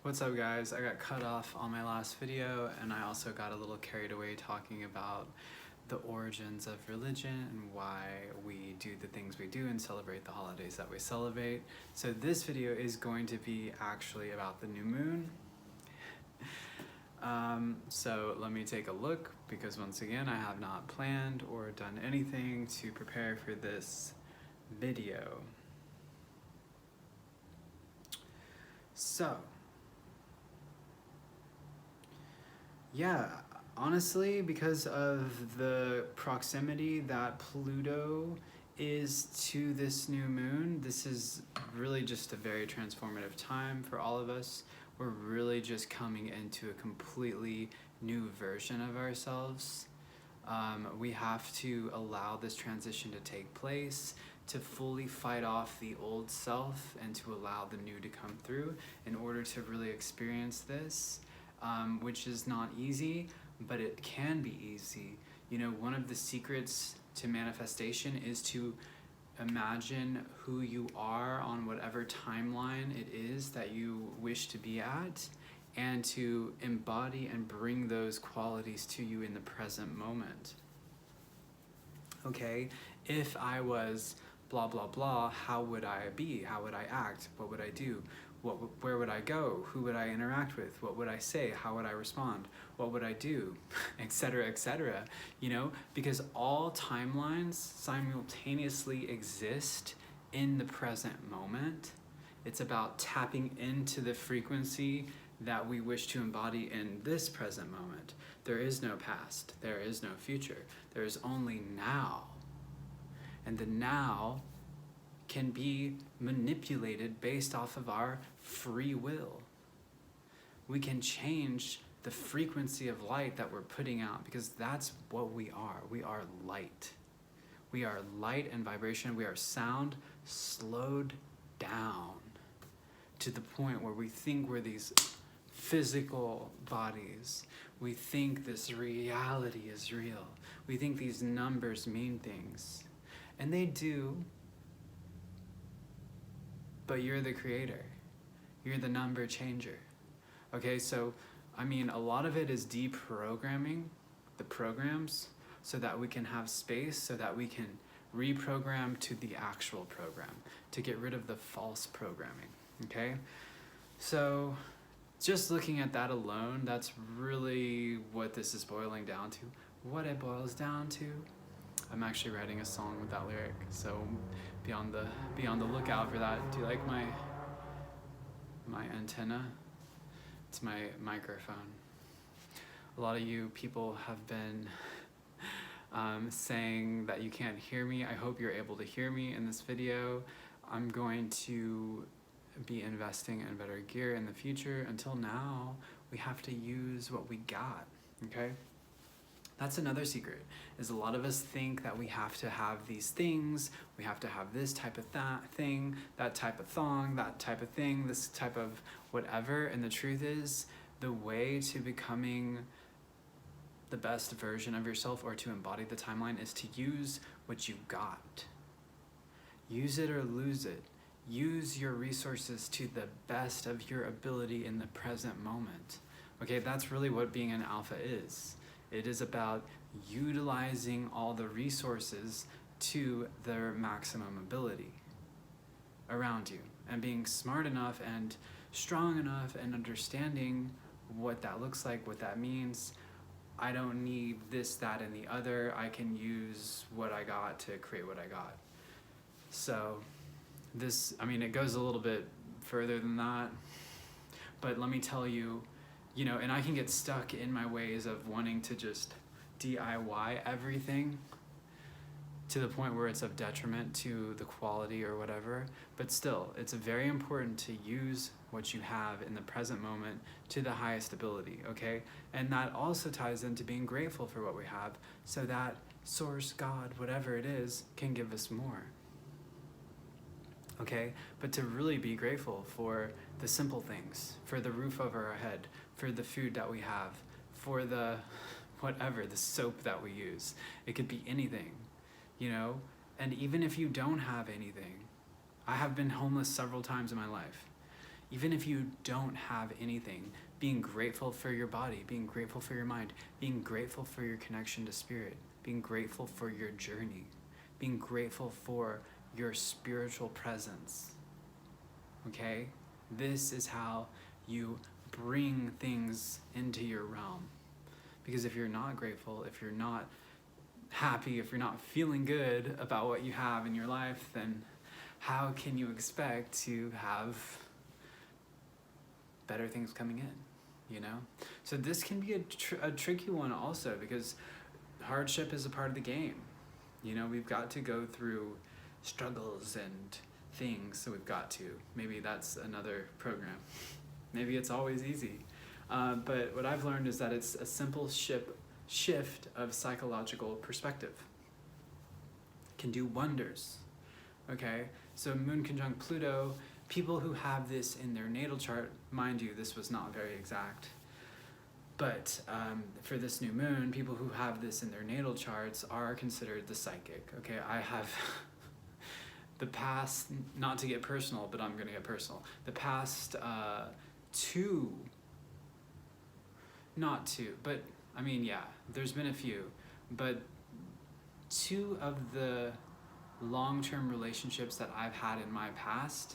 What's up, guys? I got cut off on my last video, and I also got a little carried away talking about the origins of religion and why we do the things we do and celebrate the holidays that we celebrate. So this video is going to be actually about the new moon. So let me take a look, because once again I have not planned or done anything to prepare for this video. So yeah, honestly, because of the proximity that Pluto is to this new moon, this is really just a very transformative time for all of us. We're really just coming into a completely new version of ourselves. We have to allow this transition to take place, to fully fight off the old self and to allow the new to come through in order to really experience this. Which is not easy, but it can be easy. You know, one of the secrets to manifestation is to imagine who you are on whatever timeline it is that you wish to be at, and to embody and bring those qualities to you in the present moment. Okay, if I was blah blah blah, how would I be? How would I act? What would I do? Where would I go? Who would I interact with? What would I say? How would I respond? What would I do? Etc., etc. You know, because all timelines simultaneously exist in the present moment. It's about tapping into the frequency that we wish to embody in this present moment. There is no past. There is no future. There is only now. And the now can be manipulated based off of our free will. We can change the frequency of light that we're putting out, because that's what we are. We are light. We are light and vibration. We are sound slowed down to the point where we think we're these physical bodies. We think this reality is real. We think these numbers mean things. And they do. But you're the creator. You're the number changer. Okay, so, I mean, a lot of it is deprogramming the programs so that we can have space, so that we can reprogram to the actual program, to get rid of the false programming, okay? So, just looking at that alone, that's really what this is boiling down to. What it boils down to. I'm actually writing a song with that lyric, so be on the lookout for that. Do you like my antenna? It's my microphone. A lot of you people have been saying that you can't hear me. I hope you're able to hear me in this video. I'm going to be investing in better gear in the future. Until now, we have to use what we got, okay? That's another secret, is a lot of us think that we have to have these things, we have to have this type of thing, that type of thong, that type of thing, this type of whatever, and the truth is, the way to becoming the best version of yourself, or to embody the timeline, is to use what you got. Use it or lose it. Use your resources to the best of your ability in the present moment. Okay, that's really what being an alpha is. It is about utilizing all the resources to their maximum ability around you, and being smart enough and strong enough and understanding what that looks like, what that means. I don't need this, that, and the other. I can use what I got to create what I got. So this, I mean, it goes a little bit further than that, but let me tell you, you know, and I can get stuck in my ways of wanting to just DIY everything to the point where it's of detriment to the quality or whatever. But still, it's very important to use what you have in the present moment to the highest ability, okay? And that also ties into being grateful for what we have, so that source, God, whatever it is, can give us more. Okay, but to really be grateful for the simple things, for the roof over our head, for the food that we have, for the whatever, the soap that we use. It could be anything, you know? And even if you don't have anything, I have been homeless several times in my life. Even if you don't have anything, being grateful for your body, being grateful for your mind, being grateful for your connection to spirit, being grateful for your journey, being grateful for your spiritual presence. Okay? This is how you bring things into your realm. Because if you're not grateful, if you're not happy, if you're not feeling good about what you have in your life, then how can you expect to have better things coming in, you know? So this can be a tricky one also, because hardship is a part of the game. You know, we've got to go through struggles and things, so we've got to. Maybe that's another program. Maybe it's always easy. But what I've learned is that it's a simple shift of psychological perspective. Can do wonders, okay? So Moon conjunct Pluto, people who have this in their natal chart, mind you, this was not very exact, but for this new moon, people who have this in their natal charts are considered the psychic, okay? I have the past, not to get personal, but I'm gonna get personal, the past not two, but I mean, yeah, there's been a few, but 2 of the long-term relationships that I've had in my past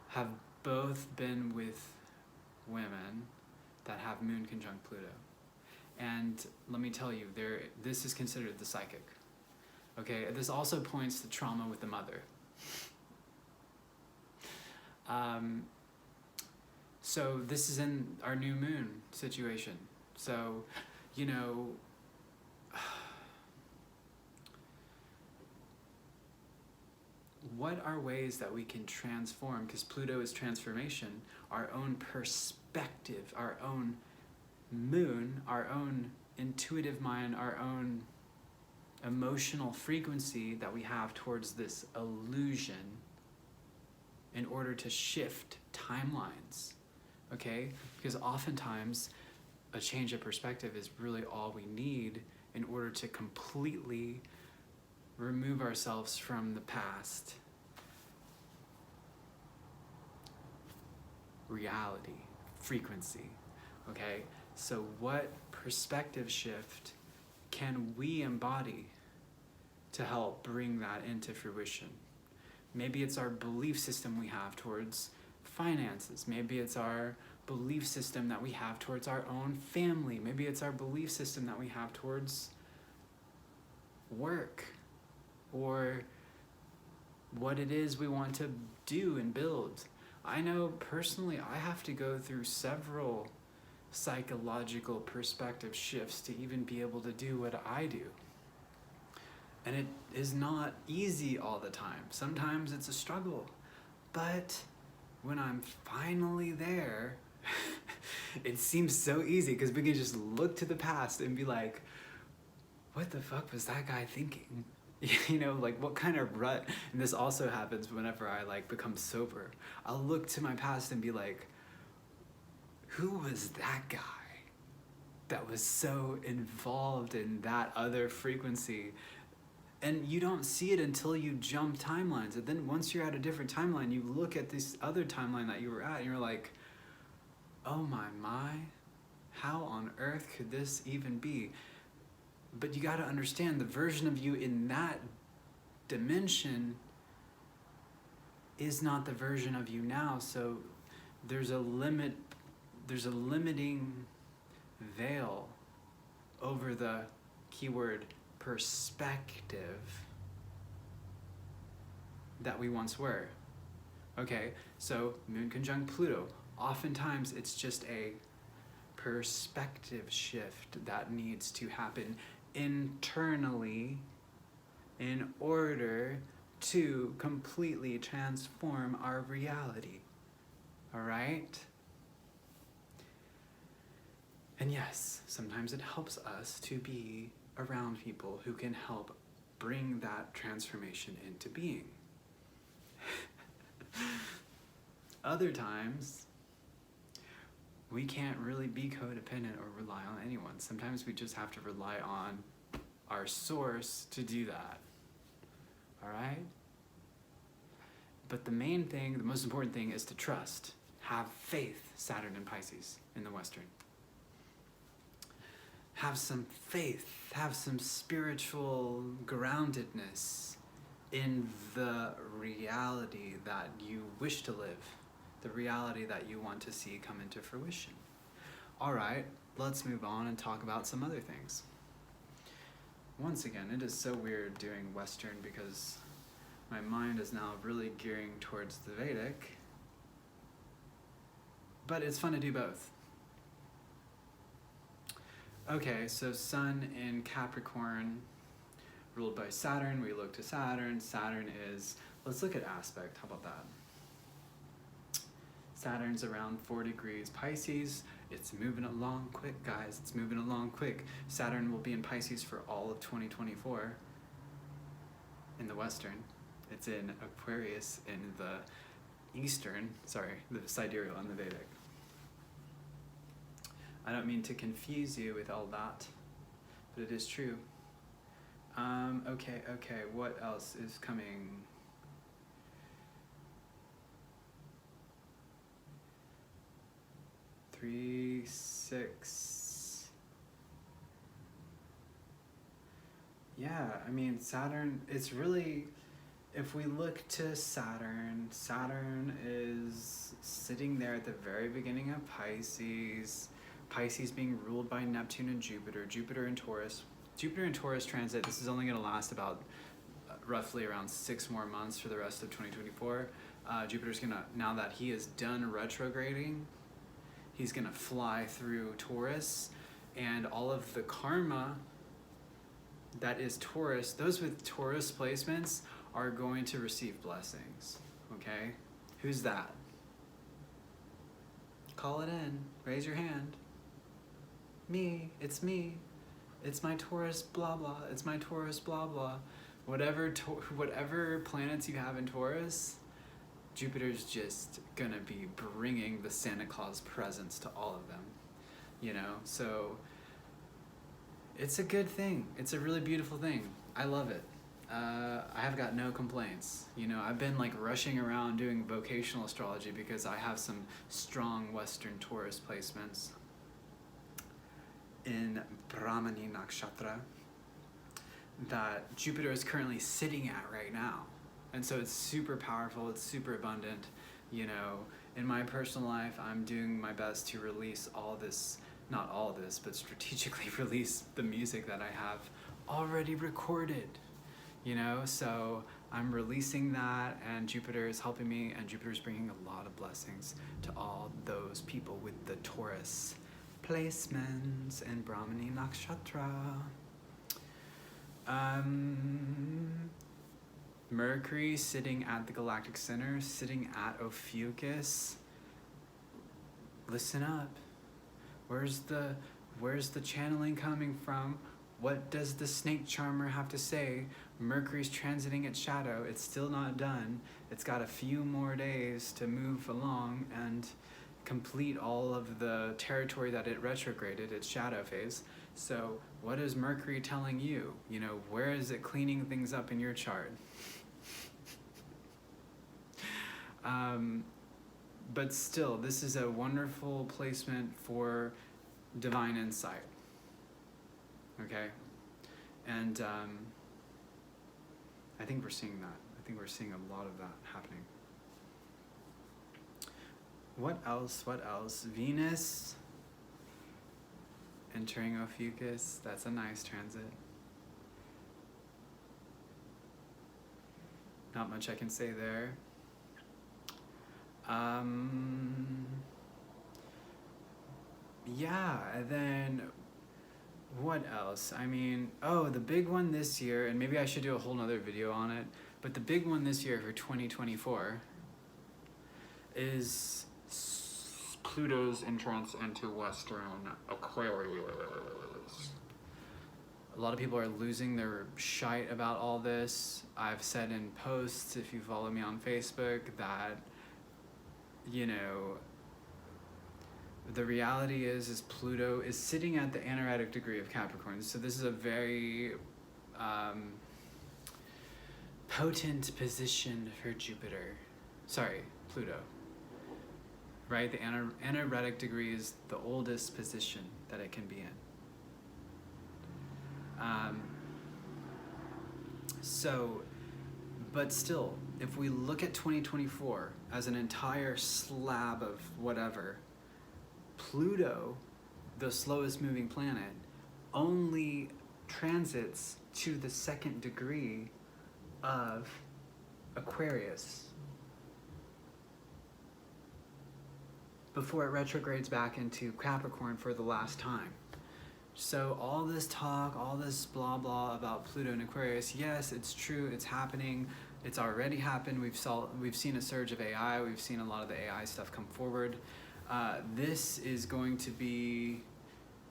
have both been with women that have Moon conjunct Pluto. And let me tell you, this is considered the psychic. Okay, this also points to trauma with the mother. So this is in our new moon situation. So, you know, what are ways that we can transform, because Pluto is transformation, our own perspective, our own moon, our own intuitive mind, our own emotional frequency that we have towards this illusion in order to shift timelines, okay? Because oftentimes a change of perspective is really all we need in order to completely remove ourselves from the past reality, frequency, okay? So what perspective shift can we embody to help bring that into fruition? Maybe it's our belief system we have towards finances. Maybe it's our belief system that we have towards our own family. Maybe it's our belief system that we have towards work, or what it is we want to do and build. I know personally I have to go through several psychological perspective shifts to even be able to do what I do. And it is not easy all the time. Sometimes it's a struggle. But when I'm finally there, it seems so easy, because we can just look to the past and be like, what the fuck was that guy thinking? You know, like, what kind of rut? And this also happens whenever I like become sober. I'll look to my past and be like, who was that guy that was so involved in that other frequency? And you don't see it until you jump timelines. And then once you're at a different timeline, you look at this other timeline that you were at and you're like, oh my, how on earth could this even be? But you got to understand, the version of you in that dimension is not the version of you now. So there's a limiting veil over the keyword perspective that we once were. Okay, so Moon conjunct Pluto, oftentimes it's just a perspective shift that needs to happen internally in order to completely transform our reality. All right? And yes, sometimes it helps us to be around people who can help bring that transformation into being. Other times, we can't really be codependent or rely on anyone. Sometimes we just have to rely on our source to do that. All right? But the main thing, the most important thing is to trust. Have faith, Saturn in Pisces in the Western. Have some faith, have some spiritual groundedness in the reality that you wish to live, the reality that you want to see come into fruition. All right, let's move on and talk about some other things. Once again, it is so weird doing Western because my mind is now really gearing towards the Vedic, but it's fun to do both. Okay, so Sun in Capricorn, ruled by Saturn. We look to Saturn. Saturn is, let's look at aspect. How about that? Saturn's around 4 degrees Pisces. It's moving along quick, guys. It's moving along quick. Saturn will be in Pisces for all of 2024 in the Western. It's in Aquarius in the Eastern, the sidereal and the Vedic. I don't mean to confuse you with all that, but it is true. Okay, what else is coming? Three, 6. Yeah, I mean, Saturn, it's really, if we look to Saturn, Saturn is sitting there at the very beginning of Pisces. Pisces being ruled by Neptune and Jupiter. Jupiter and Taurus. Jupiter and Taurus transit, this is only going to last about roughly around 6 more months for the rest of 2024. Jupiter's going to, now that he is done retrograding, he's going to fly through Taurus, and all of the karma that is Taurus, those with Taurus placements are going to receive blessings, okay? Who's that? Call it in, raise your hand. Me, it's me. It's my Taurus blah blah, it's my Taurus blah blah. Whatever planets you have in Taurus, Jupiter's just gonna be bringing the Santa Claus presents to all of them, you know? So it's a good thing. It's a really beautiful thing. I love it. I have got no complaints. You know, I've been like rushing around doing vocational astrology because I have some strong Western Taurus placements in Brahmani Nakshatra that Jupiter is currently sitting at right now. And so it's super powerful, it's super abundant. You know, in my personal life, I'm doing my best to release all this, not all this, but strategically release the music that I have already recorded. You know, so I'm releasing that, and Jupiter is helping me, and Jupiter is bringing a lot of blessings to all those people with the Taurus placements and Brahmani Nakshatra. Mercury sitting at the galactic center, sitting at Ophiuchus. Listen up. Where's the channeling coming from? What does the snake charmer have to say? Mercury's transiting its shadow. It's still not done. It's got a few more days to move along and complete all of the territory that it retrograded, its shadow phase. So what is Mercury telling you? You know, where is it cleaning things up in your chart? But still, this is a wonderful placement for divine insight. Okay? And I think we're seeing that. I think we're seeing a lot of that happening. What else? Venus entering Ophiuchus. That's a nice transit. Not much I can say there. Yeah, and then what else? I mean, the big one this year, and maybe I should do a whole nother video on it, but the big one this year for 2024 is Pluto's entrance into Western Aquarius. A lot of people are losing their shite about all this. I've said in posts, if you follow me on Facebook, that, you know, the reality is Pluto is sitting at the anaretic degree of Capricorn. So this is a very potent position for Jupiter. Pluto. Right? The anaretic degree is the oldest position that it can be in. But still, if we look at 2024 as an entire slab of whatever, Pluto, the slowest moving planet, only transits to the 2nd degree of Aquarius before it retrogrades back into Capricorn for the last time. So all this talk, all this blah blah about Pluto and Aquarius, yes, it's true, it's happening, it's already happened. We've seen a surge of AI, we've seen a lot of the AI stuff come forward. This is going to be,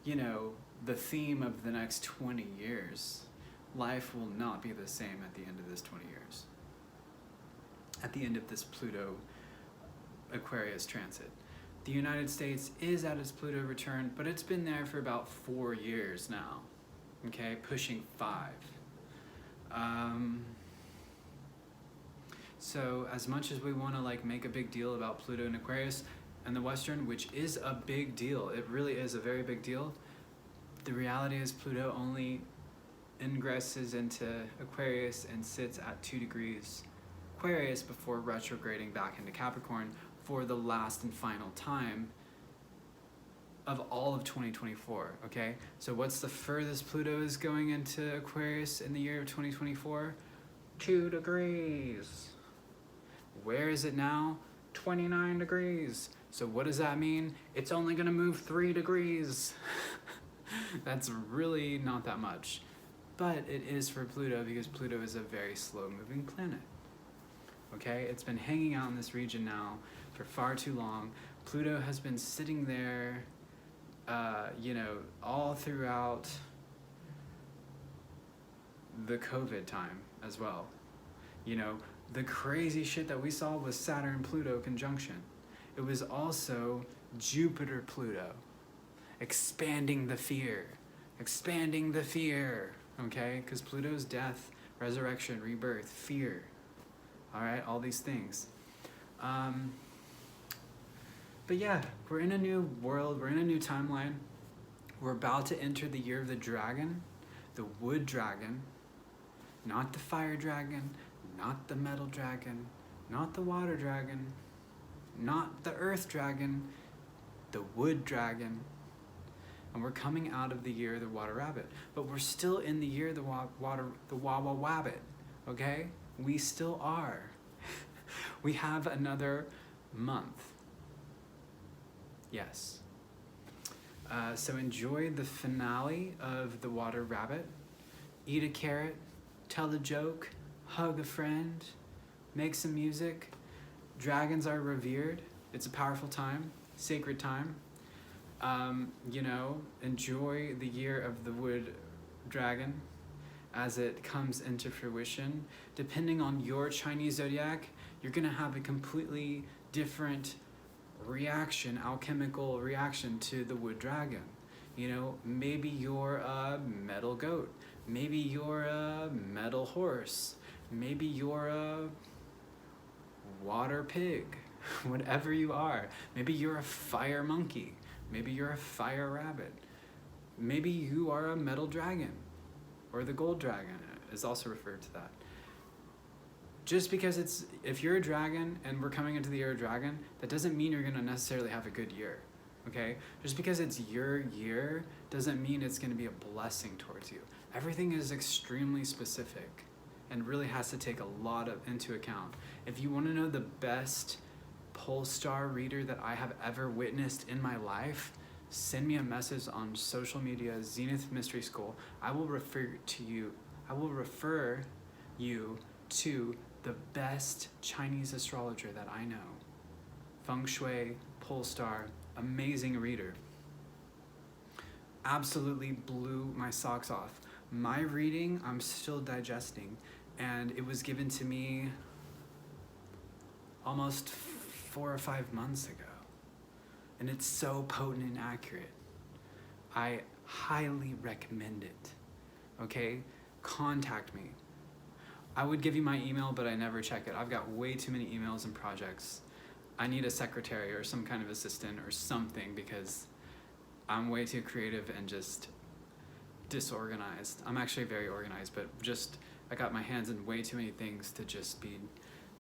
the theme of the next 20 years. Life will not be the same at the end of this 20 years. At the end of this Pluto Aquarius transit. The United States is at its Pluto return, but it's been there for about 4 years now, okay, pushing 5. So as much as we want to make a big deal about Pluto and Aquarius and the Western, which is a big deal, it really is a very big deal, the reality is Pluto only ingresses into Aquarius and sits at 2 degrees Aquarius before retrograding back into Capricorn for the last and final time of all of 2024, okay? So what's the furthest Pluto is going into Aquarius in the year of 2024? 2 degrees. Where is it now? 29 degrees. So what does that mean? It's only gonna move 3 degrees. That's really not that much. But it is for Pluto because Pluto is a very slow moving planet. Okay, it's been hanging out in this region now for far too long. Pluto has been sitting there, all throughout the COVID time as well. The crazy shit that we saw was Saturn-Pluto conjunction. It was also Jupiter-Pluto, expanding the fear, okay? Because Pluto's death, resurrection, rebirth, fear. All right, all these things. But yeah, we're in a new world, we're in a new timeline. We're about to enter the year of the dragon, the wood dragon, not the fire dragon, not the metal dragon, not the water dragon, not the earth dragon, the wood dragon. And we're coming out of the year of the water rabbit. But we're still in the year of the wawa wabbit, okay? We still are. We have another month. Yes. So enjoy the finale of the water rabbit. Eat a carrot, tell a joke, hug a friend, make some music. Dragons are revered. It's a powerful time, sacred time. Enjoy the year of the wood dragon as it comes into fruition. Depending on your Chinese zodiac, you're gonna have a completely different reaction, alchemical reaction to the wood dragon. Maybe you're a metal goat, maybe you're a metal horse, maybe you're a water pig, whatever you are. Maybe you're a fire monkey, maybe you're a fire rabbit, maybe you are a metal dragon, or the gold dragon is also referred to that. Just because if you're a dragon and we're coming into the year of dragon, that doesn't mean you're gonna necessarily have a good year, okay? Just because it's your year doesn't mean it's gonna be a blessing towards you. Everything is extremely specific and really has to take a lot into account. If you wanna know the best pole star reader that I have ever witnessed in my life, send me a message on social media, Zenith Mystery School. I will refer you to the best Chinese astrologer that I know. Feng Shui, pole star, amazing reader. Absolutely blew my socks off. My reading, I'm still digesting, and it was given to me almost 4 or 5 months ago. And it's so potent and accurate. I highly recommend it. Okay? Contact me. I would give you my email, but I never check it. I've got way too many emails and projects. I need a secretary or some kind of assistant or something because I'm way too creative and just disorganized. I'm actually very organized, but just I got my hands in way too many things to just be